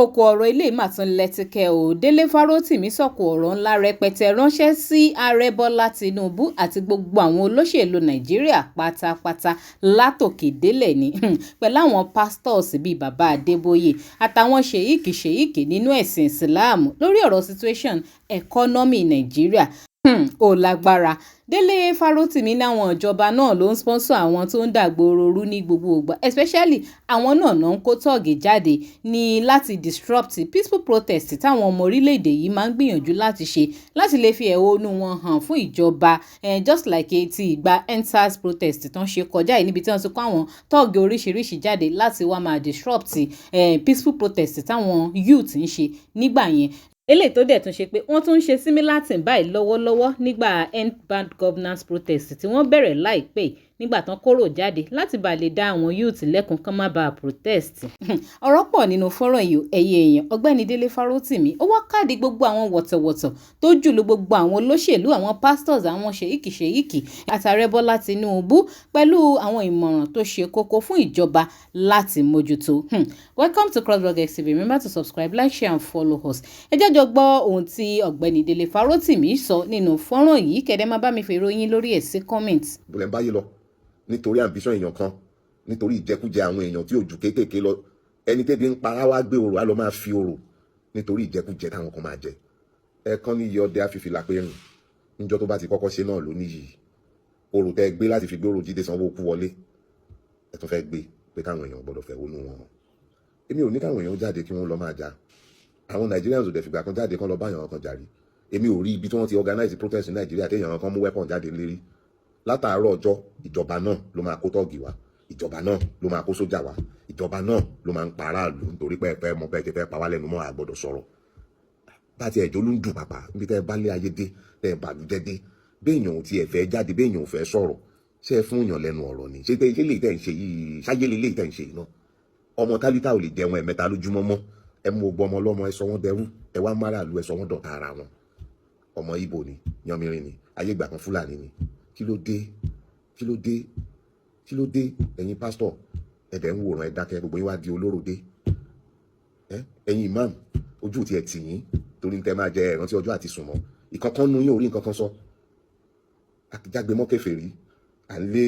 Òkò ọ̀rọ̀ ilé ìmàtún lẹ́tíkẹ́ ò Délé Fárótìmí sọ̀kò ọ̀rọ̀ ńlá rẹpẹtẹ ránṣẹ́ sí Ààrẹ Bọ́lá Tinubu àti gbogbo àwọn olóṣèlú Nàìjíríà pátápátá látòkè délẹ̀ ni pẹ̀lú àwọn pastors bíi Bàbá Adébóyè àtàwọn ṣèyíkì nínú ẹ̀sìn Ìsìláàmù lórí ọ̀rọ̀ situation economy Nàìjíríà ó lágbára. Délé Fárótìmí láwọn ìjọba náà ló ń sponsor àwọn tó ń dàgbòrò rú ní gbogbo ìgbà especially àwọn náà ń kó tọ́ọ̀gì jáde ní láti disrupt peaceful protest táwọn ọmọ orílẹ̀-èdè yìí máa ń gbìyànjú láti ṣe láti lè fi ẹ̀hónú wọn hàn fún ìjọba just like ti ìgbà EndSARS protest tán ṣe kọjá yìí níbi tí wọ́n ti kó àwọn tọ́ọ̀gì oríṣiríṣi jáde láti wá máa disrupt peaceful protest táwọn youth ń ṣe nígbà yẹn. Eléyìí tó dẹ̀ tún ṣe pé wọ́n tún ń ṣe similar thing báyìí lọ́wọ́lọ́wọ́ nígbà End Bad Governance protest tí wọ́n bẹ̀rẹ̀ láìpẹ́ nígbà tán kóró jáde láti bá lè dá àwọn youth lẹ́kun kán má bàa protest. Ọ̀rọ̀ pọ̀ nínú fọ́nrán yìí ẹ̀yẹ èèyàn Ọ̀gbẹ́ni Délé Fárótìmí ó wá káàdì gbogbo àwọn wọ̀tọ̀wọ̀tọ̀ tó jùlọ gbogbo àwọn olóṣèlú àwọn pastors àwọn ṣèyíkì àtàrẹ Bọ́lá Tinubu pẹ̀lú àwọn ìmọ̀ràn tó ṣe kókó fún ìjọba láti mójútó. Welcome to Crossblog XTV. Remember to subscribe, like, share and follow us. Ẹ jẹ́ jọ gbọ́ ohun tí Ọ̀gbẹ́ni Délé Fárótìmí sọ nínú fọ́nrán yìí kẹ́dẹ́ má bá mi fèrò yín lórí ẹ̀ sí comment. bùlẹ̀ ń báyé lọ nítorí ambition èèyàn kan nítorí ìjẹkújẹ àwọn èèyàn tí òjò kéékèèké lọ ẹni tẹ́bi ń para wá gbé orò á lọ máa fi orò nítorí ìjẹkújẹ táwọn kan máa jẹ ẹ̀ẹ̀kan ní iye ọdẹ àfìfìlà pé rìn níjọ́ tó bá ti kọ́kọ́ ṣe náà ló níyì orò tẹ́ gbé láti fi gbé orò Jídé Sanwó-Olú wọlé ẹ tún fẹ́ gbé pé káwọn èèyàn gbọ́dọ̀ fẹ́ wọnú wọn èmi ò ní káwọn èèyàn jáde kí wọ́n lọ máa jà àwọn Nigerians ò dẹ̀ fìgbà kan jáde kán lọ báyàn kan jàrí èmi ò rí ibi tí wọ́n ti organize protest ní Nàìjíríà téèyàn kan mú weapon jáde lérí látàárọ̀ ọjọ́ ìjọba náà ló máa kó tọ́ọ̀gì wá ìjọba náà ló máa kó sójà wá ìjọba náà ló máa ń pa aráàlú nítorí pé ẹ mọ bẹ́ẹ̀ ti fẹ́ pa wá lẹ́nu mọ́ àgbọ̀dọ̀ sọ̀rọ̀ bá ti ẹ̀jọ́ ló ń dùn pàpà níbi tẹ́ ẹ bá lé ayé dé tẹ́ ẹ bàlújẹ́ dé béèyàn ò tiẹ̀ fẹ́ jáde béèyàn ò fẹ́ sọ̀rọ̀ ṣé ẹ fún yàn lẹ́nu ọ̀rọ̀ ni ṣé lè tẹ̀ ń ṣe yìí ṣáyé lè tẹ̀ ń ṣe yìí náà ọmọ tálítà ò lè jẹun ẹ̀mẹ́ta lójúmọ́ mọ́ ẹ mú ogbó ọmọ ọlọ́mọ ẹ sọ wọ́n dẹrú ẹ wá máràlú ẹ sọ wọ́n dọ̀tá ara wọn ọmọ Ìgbò ni yanmirin ni ayé ìgbà kan Fúlàní ni kí ló dé ẹ̀yin pásítọ̀ ẹ̀dẹ̀ ń wòran ẹ dákẹ́ gbogbo yín wá di olóró dé ẹ̀yin imam ojú ti ẹ̀ tì yín torí ń tẹ́ máa jẹ ẹ̀rántí ọjọ́ àti sùnmọ́ ìkankan nu yín ò rí nǹkan kan sọ àtijágbe mọ́ kèfèrí à ń lé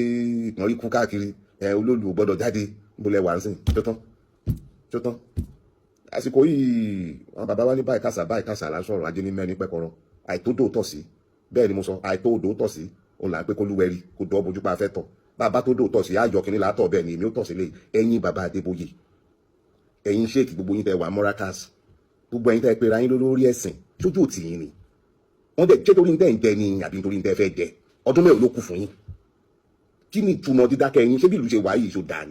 ìpọ́nrí kú káàkiri olóòlù gbọ́dọ̀ jáde níbo lẹ wà ń sìn tó tán àsìkò yìí àwọn bàbá wa ní báyìí kásà lásọ̀rọ̀ ajé ní mẹ́rin pẹ́kọ̀rọ̀ àìtódò tọ̀ sí bẹ́ẹ̀ ni mo sọ àìtódò tọ̀ sí òun là ń pé kó lúwẹ̀rí kó dọ́ bójú pa afẹ́ tọ̀ bàbá tó dò tọ̀ sí ayọ̀ kìnní látọ̀ bẹ́ẹ̀ ni èmi ó tọ̀ sílé ẹ̀yin Bàbá Adébóyè ẹ̀yin ṣéèkì gbogbo yín tẹ́ wà mọ́rákàs gbogbo ẹ̀yin tẹ́ pera yín lórí ẹ̀sìn sójú òtì yín ni wọ́n dẹ̀ ṣé torí ń tẹ́ ń jẹ ni àbí torí ń tẹ́ fẹ́ jẹ ọdún mẹ́rin ló kù fún yín kí ni ìtumọ̀ dídákẹ́ yín ṣé bí ìlú ṣe wà yìí ṣó dáa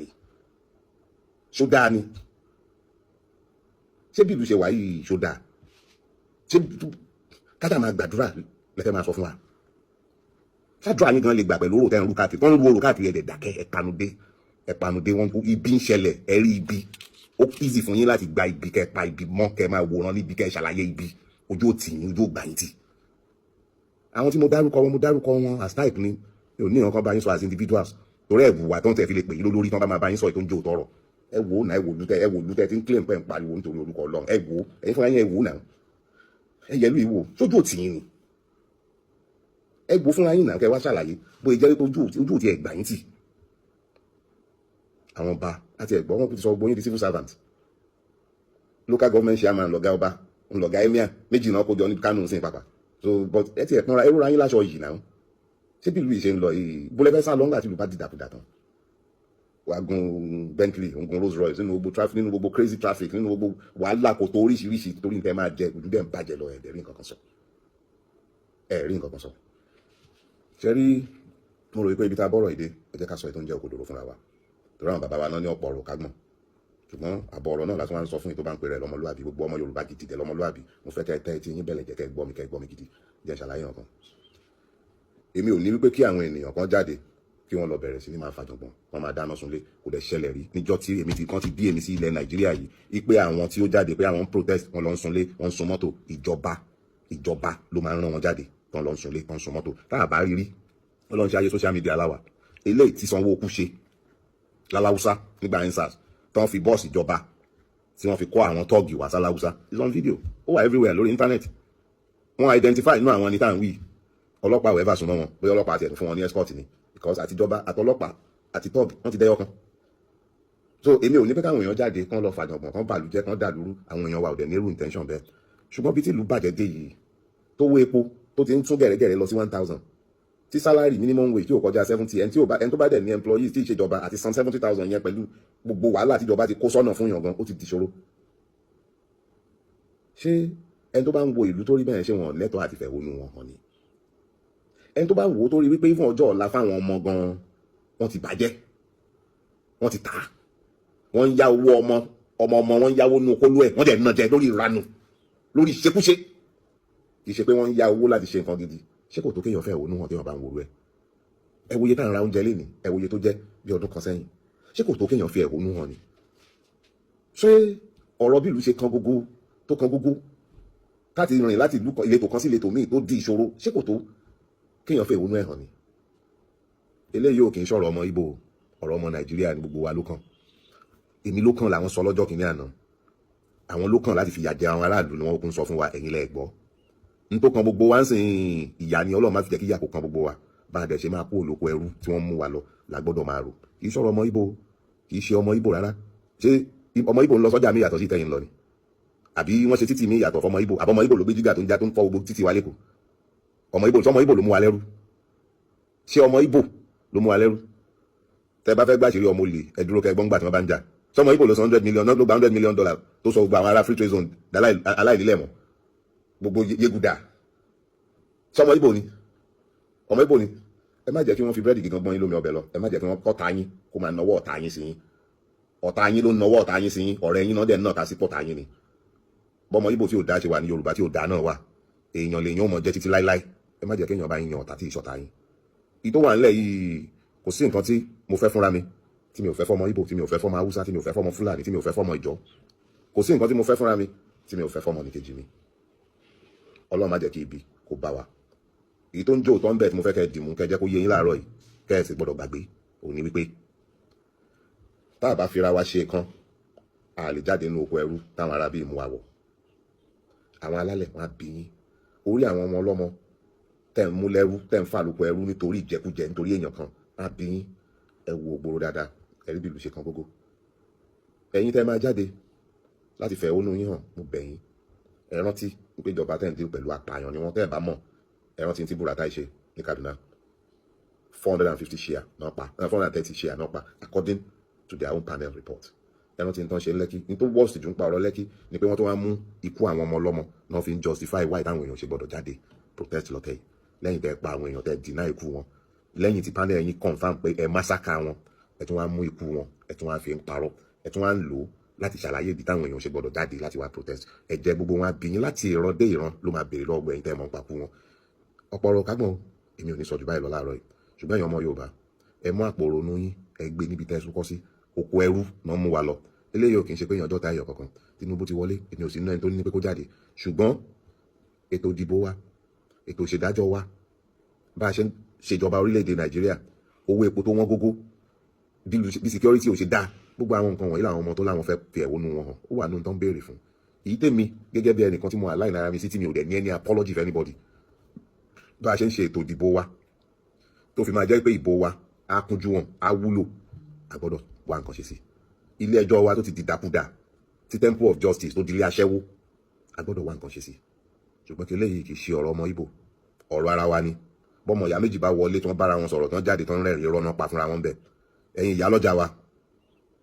ni ṣé bí ìlú ṣe wà yìí ṣó dáa ṣé kájà máa gbàdúrà lẹ́fẹ̀ẹ́ máa sọ fún wa ṣáàdúrà yín gan lè gbà pẹ̀lú orò tẹ́ ń rú káàkiri wọ́n ń ru orò káàkiri ẹ̀dẹ̀ dákẹ́ ẹ̀panudé wọn kú ibi ń ṣẹlẹ̀ ẹ̀rí ibi ó easy fún yín láti gba ibi kẹ́ pa ibi mọ́ kẹ́ máa wòran níbi kẹ́ ṣàlàyé ibi ojú ò tì yín ojú ò gbà yín tì àwọn tí mo dárúkọ wọn as type ni mi ò ní ìran kan bá yín sọ as individuals torí ẹ̀ wùwà tó ń tẹ̀ fi lè pè yín lórí tán bá máa bá yín sọ ètò ń jò tọrọ ẹ wò ó náà ẹ wò lútẹ tí ń claim pẹ́ ń pariwo nítorí orúkọ Ọlọ́run ẹ wò ó ẹ̀yin fúnra yín ẹ wò ó náà ẹ yẹlú ìwò sójú ò tì yín ni ẹ gbó fúnra yín náà kẹ́ wá ṣàlàyé bóyá jẹ́ pé ojú òtí ẹ̀ gbà yín tì àwọn ọba àti ẹ̀gbọ́n wọn kò ti sọ gbóyin di civil servant local government chairman lọ̀gá ọba ńlọ̀gá emir méjì náà kó jọ ní Kánò sí pàpà so but ẹ ti ẹ̀ pọnra ẹ rọra yín láṣọ yìí náà ṣé bí ìlú yìí ṣe ń lọ yìí bólẹ́ fẹ́ sá lọ́ngà tí ìlú bá dìdàkudà tán wàá gun Bentley òun gun Rolls Royce nínú gbogbo crazy traffic nínú gbogbo wàhálà kò tó oríṣiríṣi torí nǹkan máa jẹ ojú dẹ̀ ń bàjẹ́ lọ ẹ̀ rí nǹkan kan sọ ṣe rí mo rò pé ibi tá a bọ́rọ̀ ìdè ẹ jẹ́ ká sọ ètò ń jẹ́ òkodoro fúnra wa torí àwọn bàbá wa náà ní ọ̀pọ̀ ọ̀rọ̀ kágbọ̀n ṣùgbọ́n àbọ̀ ọ̀rọ̀ náà lásán wá ń sọ fún yín tó bá ń pè rẹ̀ lọ́mọlúwàbí gbogbo ọmọ Yorùbá gidi dẹ̀ lọ́mọlúwàbí mo fẹ́ kẹ́ ẹ ti yín bẹ̀lẹ̀ jẹ́ kẹ́ gbọ́ mi gidi jẹ́ ṣàlàyé ọ̀kan èmi ò ní wípé kí àwọn ènìyàn kan jáde kí wọ́n lọ bẹ̀rẹ̀ sí ní máa fàjọgbọ̀n wọ́n máa dáná sunlé kò dẹ̀ ṣẹlẹ̀ rí níjọ́ tí kan ti bí èmi sí ilẹ̀ Nàìjíríà yìí wípé àwọn tí ó jáde pé àwọn protest wọn lọ ń sunlé wọn ń sun mọ́tò ìjọba ló máa ń rán wọn jáde tán lọ ń sunlé tán ń sun mọ́tò tá a bá rí Ọlọ́run ṣe ayé social media aláwà eléyìí tí Sanwó-Olú ṣe láláwúsá nígbà EndSARS tán fi bọ́ọ̀sì ìjọba tí wọ́n fi kọ́ àwọn tọ́ọ̀gì wá sáláwúsá is on video, ó wà everywhere lórí internet. Wọ́n identify inú àwọn ẹni tá à ń wí ọlọ́pàá wẹ́ẹ́fà súnmọ́ wọn bóyá ọlọ́pàá àti ẹ̀tún fún wọn ní escort ni because àtijọba àtọlọ́pàá àti tọ́ọ̀gì wọ́n ti dẹ́yọ kan. So èmi ò ní pé káwọn èèyàn jáde kán lọ fàjọ̀gbọ̀n kán bàlújẹ́ kán dàlúrú, àwọn èèyàn wa ò dẹ̀ ní irú intention bẹ́ẹ̀. Ṣùgbọ́n bí tí ìlú bàjẹ́ dé yìí tó wó epo tó ti ń tún gẹ̀rẹ́gẹ̀rẹ́ lọ sí 1000 tí salary minimum wage tí ò kọjá 70 ẹni tó bá dẹ̀ ní employees tí ìṣèjọba àti san 70,000 yẹn pẹ̀lú gbogbo wàhálà tíjọba ti kó sọ́nà fún yàn gan ó ti dìṣòro. Ṣé ẹni tó bá ń wo ìlú tó rí bẹ́ẹ̀ ṣé wọn lẹ́tọ̀ọ́ àti fẹ̀hónú wọn hàn ni? Ẹni tó bá wò ó tó rí wípé fún ọjọ́ ọ̀la fáwọn ọmọ gan wọ́n ti bàjẹ́, wọ́n ti tà á, wọ́n ń yá owó ọmọ wọ́n ń yáwó nú kólú ẹ̀, wọ́n dẹ̀ ná jẹ lórí ìranù lórí ìṣekúṣe, kì í ṣe pé wọ́n ń yá owó láti ṣe nǹkan gidi. Ṣé kò tó kéèyàn fẹ́ òun hàn tí wọ́n bá ń wòrú ẹ̀? Ẹ wòye tá à ń ra oúnjẹ lénìí, ẹ wòye tó jẹ́ bí ọdún kan sẹ́yìn. Ṣé kò tó kéèyàn fi ẹ̀hónú hàn ni? Ṣé ọ̀rọ̀ bí ìlú ṣe kan gógó tó kan gógó láti rìn láti ìletò kan sí ìletò míì tó di ìṣòro, ṣé kò tó kéèyàn fi ẹ̀hónú ẹ̀ hàn ni? Eléyìí ò kì í ṣọ̀rọ̀ ọmọ Ìgbò, ọ̀rọ̀ ọmọ Nàìjíríà ni gbogbo wa ló kàn. Èmi ló kàn làwọn sọ lọ́jọ́ kìíní àná, àwọn ló kàn láti fìyà jẹ àwọn aráàlú ni wọ́n kún sọ fún wa, ẹ̀yin lẹ gbọ́. N tó kan gbogbo wa ń sìn ìyà ni Ọlọ́run má fi jẹ́ kí ìyà kó kan gbogbo wa, bá a dẹ̀ ṣe máa kó olóko ẹrú tí wọ́n mú wa lọ la gbọ́dọ̀ máa rò. Kì í ṣọ̀rọ̀ ọmọ Ìgbò, kì í ṣe ọmọ Ìgbò rárá. Ṣé ọmọ Ìgbò ń lọ sọ́jà mi yàtọ̀ sí tẹ̀yìn lọ ni? Àbí wọ́n ṣe títì mi yàtọ̀ fọmọ Ìgbò? Àbọ̀mọ Ìgbò ló gbé jígà tó ń já tó ń fọ́ gbogbo títì wa lẹ́kọ̀ọ́? Ọmọ Ìgbò ló mú wa lẹ́rú? Ṣé ọmọ Ìgbò ló mú wa lẹ́rú? Tẹ́ bá fẹ́ gbàṣírí ọmọ olè ẹ dúró kẹ́ gbọ́n gbà tí wọ́n bá ń jà. Sọmọ Ìgbò ló san $100 million, ló gba $100 million tó sọ gbogbo àwọn ará free trade zone aláìnílẹ̀ mọ́ gbogbo yeguda. Sọmọ Ìgbò ni? Ọmọ Ìgbò ni? Ẹ má jẹ́ kí wọ́n fi búrẹ́dì gígan gbọ́n yín lómi ọbẹ̀ lọ, ẹ má jẹ́ kí wọ́n kọ́ta yín kó máa nawọ́ ọ̀tá yín sí yín. Ọ̀tá yín ló nawọ́ ọ̀tá yín sí yín, ọ̀rẹ́ yín náà dẹ̀ náà ká sí pọ̀tá yín ni. Bọ́mọ Ìgbò tí ò dá ṣe wà ní Yorùbá tí ò dá náà wà, èèyàn lè yan ọmọ jẹ́ títí láíláí. Ẹ má jẹ́ kí èèyàn bá yín yan ọ̀tá tí ìṣọ̀tá yín. Ìtò wà ńlẹ̀ yìí kò sí nǹkan tí mo fẹ́ fúnra mi tí mi ò fẹ́ fọ́mọ Ìgbò, tí mi ò fẹ́ fọ́mọ Haúsá, tí mi ò fẹ́ fọ́mọ Fúlàní, tí mi ò fẹ́ fọ́mọ Ìjọ. Kò sí nǹkan tí mo fẹ́ fúnra mi tí mi ò fẹ́ fọ́mọ nìkejì mi. Ọlọ́run má jẹ́ kí ibi kó bá wa. Èyí tó ń jó tó ń bẹ̀ tí mo fẹ́ kẹ́ dìmú kẹ́ jẹ́ kó yé yín láàárọ̀ yìí kẹ́ ẹ sì gbọ́dọ̀ gbàgbé òun ni wípé tá a bá fira wa ṣe kan a lè jáde nínú oko ẹrú táwọn ará bíi mú wa wọ̀. Àwọn alálẹ̀ wọn á bí yín orí àwọn ọmọ ọlọ́mọ tẹ̀ ń mú lẹ́rú tẹ̀ ń fà lóko ẹrú nítorí ìjẹkújẹ nítorí èèyàn kan á bí yín. Ẹ wo ògbóró dáadáa ẹ̀rí bí ìlú ṣe kan gógó. Ẹ̀yin tẹ́ máa jáde láti fẹ̀hónú yín hàn, mo bẹ̀ yín ẹ rántí pé ìjọba tẹ̀ ń dé pẹ̀lú apààyàn ni wọ́n tẹ́ ẹ̀ bá mọ̀. Ẹ rántí tí Buratai ṣe ní Kaduna 450 share náà pa 430 share náà pa according to their own panel report. Ẹ rántí tán ṣe Lẹ́kì ní tó worst jù ń pa ọ̀rọ̀ Lẹ́kì ni pé wọ́n tó wá mú ikú àwọn ọmọ ọlọ́mọ náà fi ń justify why táwọn èèyàn ṣe gbọ́dọ̀ jáde protest lọ́tẹ̀ yìí lẹ́yìn tẹ́ pa àwọn èèyàn tẹ́ deny ikú wọn, lẹ́yìn tí panel yín confam pé ẹ massacre wọn, ẹ tún wá mú ikú wọn ẹ tún wá fi ń parọ́, ẹ tún wá ń lò ó láti ṣàlàyé ìdí táwọn èèyàn ṣe gbọ́dọ̀ jáde láti wá protest. Ẹ̀jẹ̀ gbogbo wọn á bí yín láti ìran dé ìran ló máa béèrè lọ́wọ́ ẹ̀yin tẹ́ mọ̀ pa kú wọn. Ọ̀pọ̀rọ̀ kágbọ̀n èmi ò ní sọ jù báyìí lọ láàárọ̀ yìí, ṣùgbọ́n ẹ̀yin ọmọ Yorùbá ẹ mú àpò ronú yín ẹ gbé níbi tẹ́ sún kọ́ sí oko ẹrú náà mú wa lọ. Eléyìí ò kì í ṣe pé èèyàn ọjọ́ ta ẹ̀yọ̀ kankan. Tinubu ti wọlé èmi ò sí nínú ẹni tó ní pé kó jáde, ṣùgbọ́n ètò ìdìbò wa, ètò ìṣèdájọ́ wa, bá a ṣe ń ṣèjọba orílẹ̀-èdè Nàìjíríà, owó epo tó wọ́n gógó, bí security ò ṣe dáa, gbogbo àwọn nǹkan wọ̀nyí làwọn ọmọ tó láwọn fẹ́ fi ẹ̀hónú wọn hàn ó wà nínú tó ń béèrè fún. Èyí tèmi gẹ́gẹ́ bí ẹnìkan tí mo align ara mi sí tí mi ò dẹ̀ ní any apology for anybody. Bá a ṣe ń ṣe ètò ìdìbò wa tó fi máa jẹ́ pé ìbò wa á kúnjú wọn á wúlò, a gbọ́dọ̀ wá nǹkan ṣe sí. Ilé ẹjọ́ wa tó ti dìdàkudà, tí Temple of Justice tó di ilé aṣẹ́wó, a gbọ́dọ̀ wá nǹkan ṣe sí. Ṣùgbọ́n kí eléyìí kì í ṣe ọ̀rọ̀ ọmọ Ìgbò, ọ̀rọ̀ ara wa ni. Bọ́mọ ìyá méjì bá wọlé tí wọ́n bára wọn sọ̀rọ̀ tí wọ́n jáde tí wọ́n rẹ́rìn irọ́ náà pa fúnra wọn bẹ̀. Ẹ̀yin ìyá lọ́jà wa,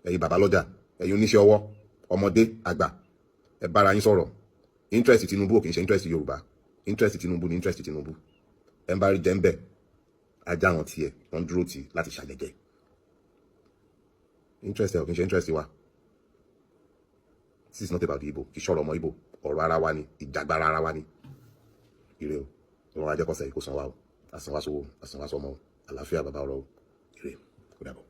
ẹ̀yin bàbá lọ́jà, ẹ̀yin oníṣẹ́ ọwọ́, ọmọdé, àgbà, ẹ bára yín sọ̀rọ̀. Interest Tinubu ò kì í ṣe interest Yorùbá, interest Tinubu ni interest Tinubu. Ẹ ń bá rí jẹ́ ń bẹ̀, ajá wọn tiẹ̀ wọ́n dúró tì láti ṣàjẹjẹ. Interest ẹ̀ ò kì í ṣe interest wa. This is not about Igbo, kì í ṣọ̀rọ̀ ọmọ Igbo, ọ̀rọ̀ ara wa ni, ìjàgbara ara wa ni. Ire o, ìwọ̀n ajẹ́kọ̀ọ́sẹ̀ yìí kò san wa o, àsanwásowó, àsanwásọmọ, àlàáfíà bàbá ọ̀rọ̀ o. Ire, kó dàbọ̀.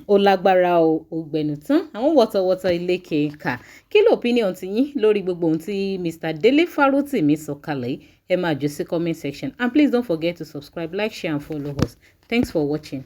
Ó lágbára o, ògbẹ̀nù tán àwọn wọ̀tọ̀wọ̀tọ̀ ilé kẹ̀ẹ́ka. Kí ló opinion ti yín lórí gbogbo ohun tí Mr. Dele Farotimi sọ kalẹ̀ yìí? Ẹ máa jù sí comment section and please don't forget to subscribe, like, share and follow us. Thanks for watching.